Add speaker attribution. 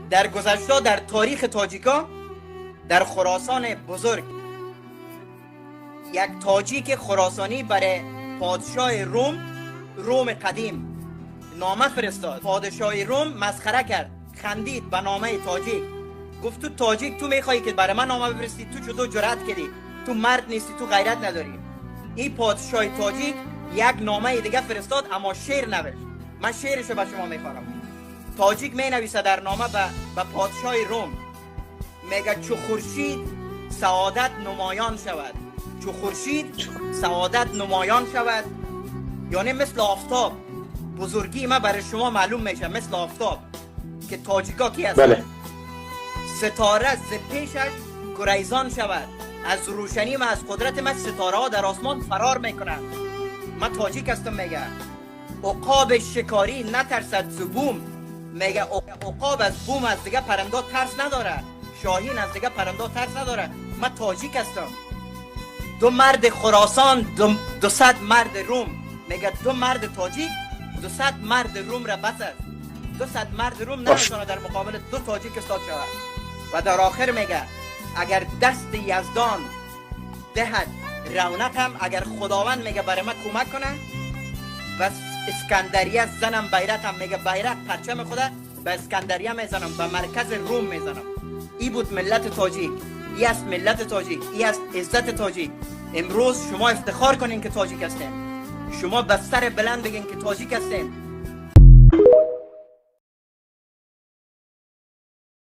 Speaker 1: در گذشته در تاریخ تاجیکا در خراسان بزرگ یک تاجیک خراسانی برای پادشاه روم قدیم نامه فرستاد. پادشاه روم مسخره کرد، خندید به نامه تاجیک، گفت تو تاجیک تو میخوای که برای من نامه بفرستی؟ تو چطور جرأت کردی؟ تو مرد نیستی، تو غیرت نداری. این پادشاه تاجیک یک نامه دیگه فرستاد اما شعر نوشت. من شعرشو به شما میخوانم. تاجیک می نویسه در نامه به پادشاه روم، میگه چو خورشید سعادت نمایان شود. چو خورشید سعادت نمایان شود یعنی مثل آفتاب. بزرگی ما برای شما معلوم میشه مثل آفتاب که تاجیکا کی هست.
Speaker 2: بله.
Speaker 1: ستاره ز پیشش گریزان شود. از روشنی و از قدرت من ستاره ها در آسمان فرار میکنند. من تاجیک هستم. میگه عقاب شکاری نترسد ز بوم. میگه عقاب از بوم از دیگه پرنده ترس نداره. شاهین از دیگه پرنده ترس نداره. من تاجیک هستم. دو مرد خراسان 200 مرد روم. میگه دو مرد تاجیک 200 مرد روم را بس است. 200 مرد روم نمیتونه در مقابل دو تاجیک استاد شود. و در آخر میگه اگر دست یزدان دهد رونقم، اگر خداوند میگه برای من کمک کنه و اسکندریه زنم بیرقم، میگه بیرق پرچم خدا به اسکندریه میزنم، به مرکز روم میزنم. ای بود ملت تاجیک. ای است ملت تاجیک. ای است عزت تاجیک. امروز شما افتخار کنین که تاجیک هستین. شما به سر بلند بگین که تاجیک هستین.